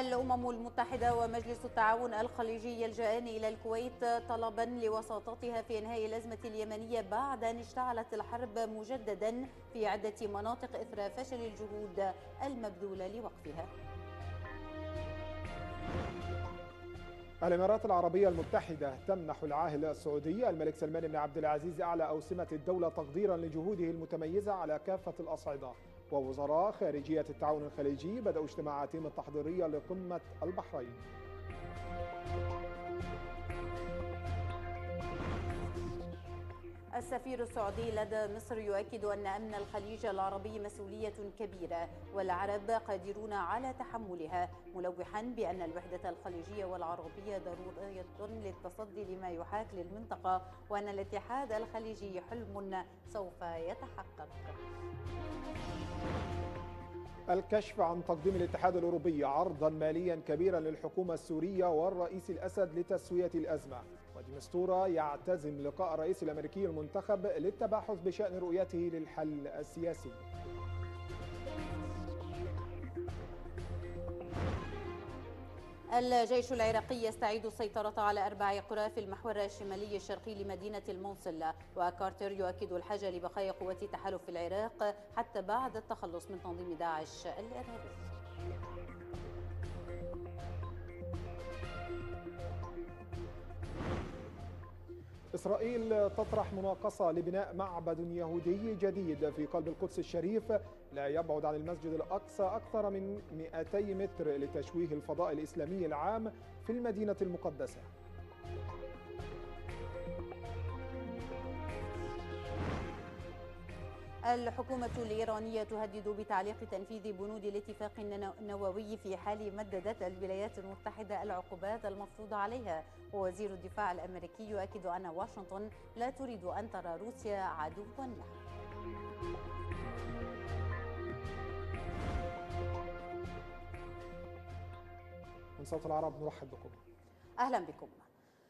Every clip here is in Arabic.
الأمم المتحدة ومجلس التعاون الخليجي يلجأان إلى الكويت طلبا لوساطتها في إنهاء الأزمة اليمنية بعد أن اشتعلت الحرب مجددا في عدة مناطق إثر فشل الجهود المبذولة لوقفها. الإمارات العربية المتحدة تمنح العاهل السعودي الملك سلمان بن عبد العزيز أعلى أوسمة الدولة تقديرا لجهوده المتميزة على كافة الأصعدة. ووزراء خارجية التعاون الخليجي بدأوا اجتماعاتهم التحضيرية لقمة البحرين. السفير السعودي لدى مصر يؤكد أن أمن الخليج العربي مسؤولية كبيرة والعرب قادرون على تحملها، ملوحا بأن الوحدة الخليجية والعربية ضرورية للتصدي لما يحاك للمنطقة وأن الاتحاد الخليجي حلم سوف يتحقق. الكشف عن تقديم الاتحاد الأوروبي عرضا ماليا كبيرا للحكومة السورية والرئيس الأسد لتسوية الأزمة. وديمستورا يعتزم لقاء الرئيس الأمريكي المنتخب للتباحث بشأن رؤيته للحل السياسي. الجيش العراقي يستعيد السيطرة على 4 قرى في المحور الشمالي الشرقي لمدينة الموصل، وكارتر يؤكد الحاجة لبقاء قوات التحالف في العراق حتى بعد التخلص من تنظيم داعش الإرهابي. إسرائيل تطرح مناقصة لبناء معبد يهودي جديد في قلب القدس الشريف لا يبعد عن المسجد الأقصى أكثر من 200 متر لتشويه الفضاء الإسلامي العام في المدينة المقدسة. الحكومة الإيرانية تهدد بتعليق تنفيذ بنود الاتفاق النووي في حال مددت الولايات المتحدة العقوبات المفروضة عليها، ووزير الدفاع الأمريكي يؤكد أن واشنطن لا تريد أن ترى روسيا عدوا لها. من صوت العرب نرحب بكم. أهلا بكم.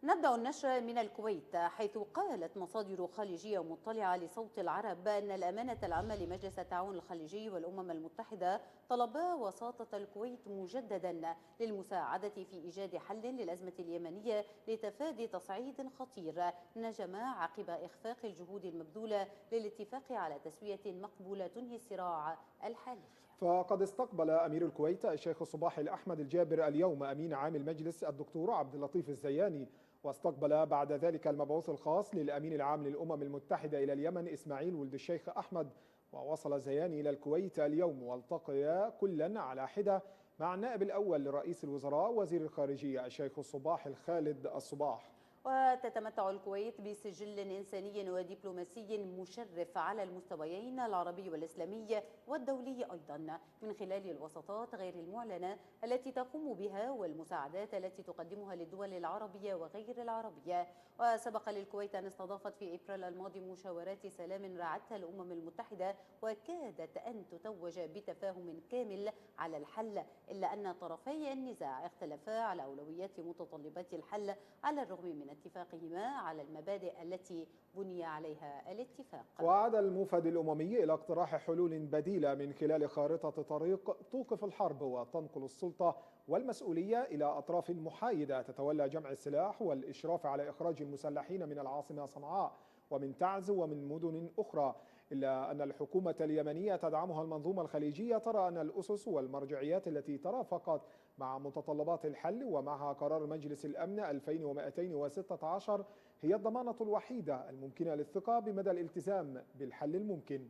نبدأ النشر من الكويت، حيث قالت مصادر خليجية مطلعة لصوت العرب أن الأمانة العامة لمجلس التعاون الخليجي والأمم المتحدة طلبا وساطة الكويت مجددا للمساعدة في إيجاد حل للأزمة اليمنية لتفادي تصعيد خطير نجم عقب إخفاق الجهود المبذولة للاتفاق على تسوية مقبولة تنهي الصراع الحالي. فقد استقبل أمير الكويت الشيخ الصباح الأحمد الجابر اليوم أمين عام المجلس الدكتور عبد اللطيف الزياني، واستقبل بعد ذلك المبعوث الخاص للأمين العام للأمم المتحدة إلى اليمن إسماعيل ولد الشيخ أحمد. ووصل زياني إلى الكويت اليوم والتقي كلا على حدة مع النائب الأول لرئيس الوزراء وزير الخارجية الشيخ الصباح الخالد الصباح. وتتمتع الكويت بسجل إنساني ودبلوماسي مشرف على المستويين العربي والإسلامي والدولي أيضا، من خلال الوساطات غير المعلنة التي تقوم بها والمساعدات التي تقدمها للدول العربية وغير العربية. وسبق للكويت أن استضافت في إبريل الماضي مشاورات سلام رعتها الأمم المتحدة وكادت أن تتوج بتفاهم كامل على الحل، إلا أن طرفي النزاع اختلفا على أولويات متطلبات الحل على الرغم من اتفاقهما على المبادئ التي بني عليها الاتفاق. وعاد الموفد الأممي إلى اقتراح حلول بديلة من خلال خارطة طريق توقف الحرب وتنقل السلطة والمسؤولية إلى أطراف محايدة تتولى جمع السلاح والإشراف على إخراج المسلحين من العاصمة صنعاء ومن تعز ومن مدن أخرى. إلا أن الحكومة اليمنية تدعمها المنظومة الخليجية ترى أن الأسس والمرجعيات التي ترافقت مع متطلبات الحل ومعها قرار مجلس الأمن 2216 هي الضمانة الوحيدة الممكنة للثقة بمدى الالتزام بالحل الممكن.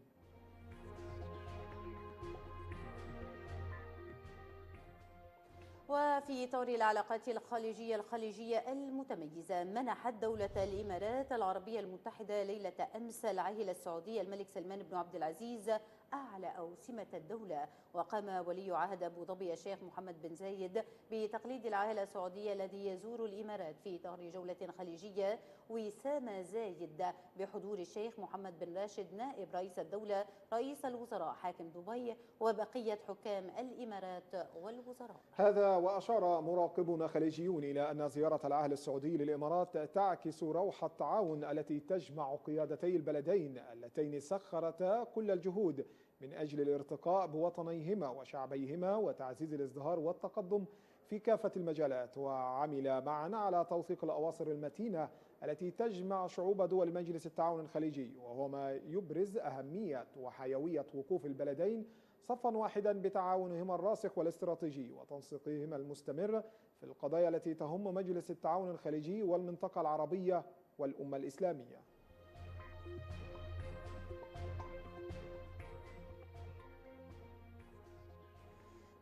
وفي إطار العلاقات الخليجية المتميزة، منحت دولة الإمارات العربية المتحدة ليلة أمس العاهل السعودي الملك سلمان بن عبد العزيز أعلى أوسمة الدولة. وقام ولي عهد أبو ظبي الشيخ محمد بن زايد بتقليد العاهل السعودي الذي يزور الإمارات في إطار جولة خليجية وسام زايد بحضور الشيخ محمد بن راشد نائب رئيس الدولة رئيس الوزراء حاكم دبي وبقية حكام الإمارات والوزراء. هذا وأشار مراقبون خليجيون إلى أن زيارة العاهل السعودي للإمارات تعكس روح التعاون التي تجمع قيادتي البلدين اللتين سخرتا كل الجهود من أجل الارتقاء بوطنيهما وشعبيهما وتعزيز الازدهار والتقدم في كافة المجالات. وعمل معا على توثيق الأواصر المتينة التي تجمع شعوب دول مجلس التعاون الخليجي، وهو ما يبرز أهمية وحيوية وقوف البلدين صفا واحدا بتعاونهما الراسخ والاستراتيجي وتنسيقهما المستمر في القضايا التي تهم مجلس التعاون الخليجي والمنطقة العربية والأمة الإسلامية.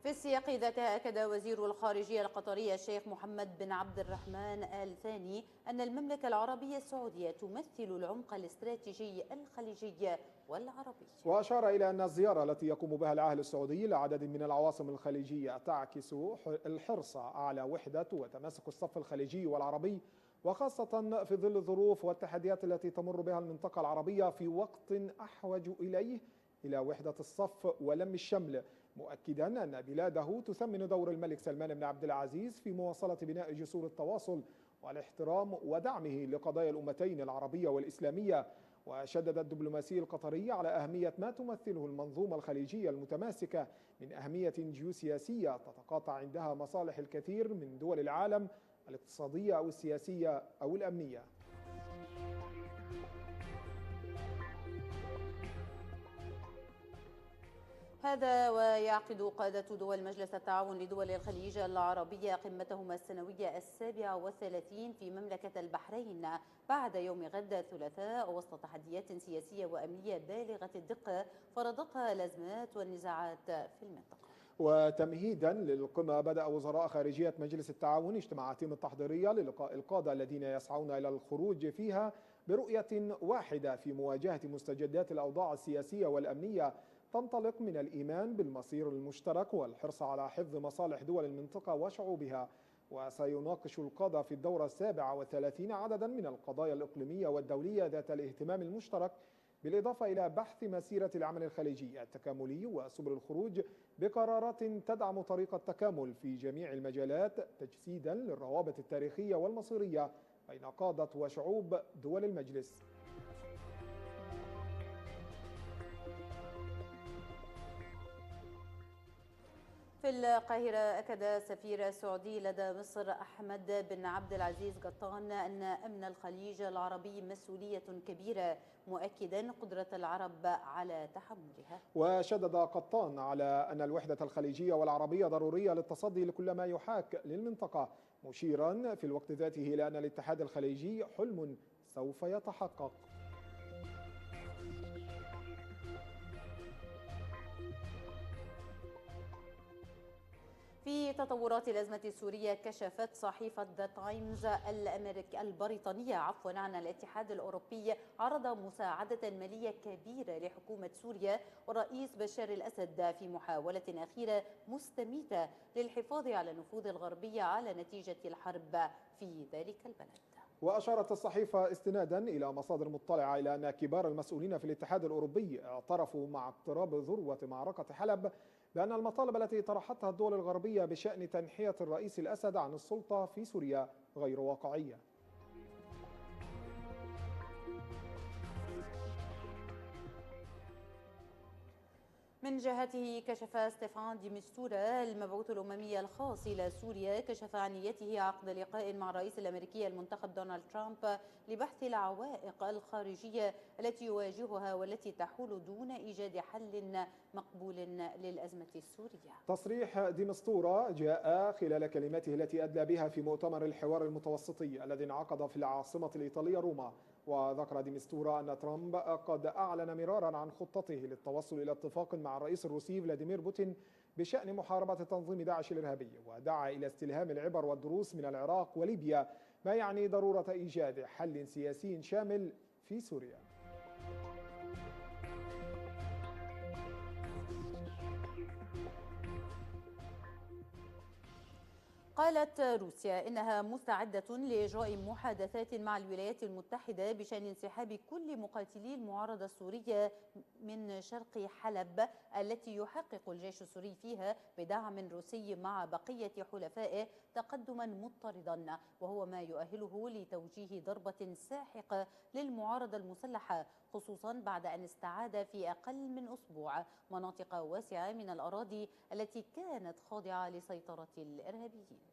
في السياق ذاته أكد وزير الخارجية القطري الشيخ محمد بن عبد الرحمن آل ثاني أن المملكة العربية السعودية تمثل العمق الاستراتيجي الخليجي والعربي. وأشار إلى أن الزيارة التي يقوم بها العاهل السعودي لعدد من العواصم الخليجية تعكس الحرص على وحدة وتماسك الصف الخليجي والعربي، وخاصة في ظل الظروف والتحديات التي تمر بها المنطقة العربية في وقت أحوج إليه إلى وحدة الصف ولم الشمل، مؤكدا أن بلاده تثمن دور الملك سلمان بن عبد العزيز في مواصلة بناء جسور التواصل والاحترام ودعمه لقضايا الأمتين العربية والإسلامية. وشدد الدبلوماسي القطري على أهمية ما تمثله المنظومة الخليجية المتماسكة من أهمية جيوسياسية تتقاطع عندها مصالح الكثير من دول العالم الاقتصادية أو السياسية أو الأمنية. هذا ويعقد قادة دول مجلس التعاون لدول الخليج العربية قمتهما السنوية 37 في مملكة البحرين بعد يوم غد الثلاثاء وسط تحديات سياسية وأمنية بالغة الدقة فرضتها الأزمات والنزاعات في المنطقة. وتمهيدا للقمة بدأ وزراء خارجية مجلس التعاون اجتماعاتهم التحضيرية للقاء القادة الذين يسعون إلى الخروج فيها برؤية واحدة في مواجهة مستجدات الأوضاع السياسية والأمنية تنطلق من الإيمان بالمصير المشترك والحرص على حفظ مصالح دول المنطقة وشعوبها. وسيناقش القادة في الدورة 37 عددا من القضايا الإقليمية والدولية ذات الاهتمام المشترك، بالإضافة إلى بحث مسيرة العمل الخليجي التكاملي وسبل الخروج بقرارات تدعم طريق التكامل في جميع المجالات تجسيدا للروابط التاريخية والمصيرية بين قادة وشعوب دول المجلس. في القاهرة أكد السفير السعودي لدى مصر أحمد بن عبد العزيز قطان أن أمن الخليج العربي مسؤولية كبيرة، مؤكدا قدرة العرب على تحملها. وشدد قطان على أن الوحدة الخليجية والعربية ضرورية للتصدي لكل ما يحاك للمنطقة، مشيرا في الوقت ذاته إلى أن الاتحاد الخليجي حلم سوف يتحقق. في تطورات الأزمة السورية، كشفت صحيفة ذا تايمز البريطانية عن الاتحاد الأوروبي عرض مساعدة مالية كبيرة لحكومة سوريا والرئيس بشار الأسد في محاولة أخيرة مستميتة للحفاظ على النفوذ الغربي على نتيجة الحرب في ذلك البلد. وأشارت الصحيفة استنادا إلى مصادر مطلعة إلى أن كبار المسؤولين في الاتحاد الأوروبي اعترفوا مع اقتراب ذروة معركة حلب بأن المطالب التي طرحتها الدول الغربية بشأن تنحية الرئيس الأسد عن السلطة في سوريا غير واقعية. من جهته كشف ستيفان دي مستورا المبعوث الأممي الخاص إلى سوريا عن نيته عقد لقاء مع الرئيس الأمريكي المنتخب دونالد ترامب لبحث العوائق الخارجية التي يواجهها والتي تحول دون إيجاد حل مقبول للأزمة السورية. تصريح دي مستورا جاء خلال كلمته التي أدلى بها في مؤتمر الحوار المتوسطي الذي انعقد في العاصمة الإيطالية روما. وذكر دي مستورا أن ترامب قد أعلن مرارا عن خطته للتوصل إلى اتفاق مع الرئيس الروسي فلاديمير بوتين بشأن محاربة تنظيم داعش الإرهابي، ودعا إلى استلهام العبر والدروس من العراق وليبيا، ما يعني ضرورة إيجاد حل سياسي شامل في سوريا. قالت روسيا إنها مستعدة لإجراء محادثات مع الولايات المتحدة بشأن انسحاب كل مقاتلي المعارضة السورية من شرق حلب التي يحقق الجيش السوري فيها بدعم روسي مع بقية حلفائه تقدما مضطردا، وهو ما يؤهله لتوجيه ضربة ساحقة للمعارضة المسلحة، خصوصا بعد أن استعاد في أقل من أسبوع مناطق واسعة من الأراضي التي كانت خاضعة لسيطرة الإرهابيين.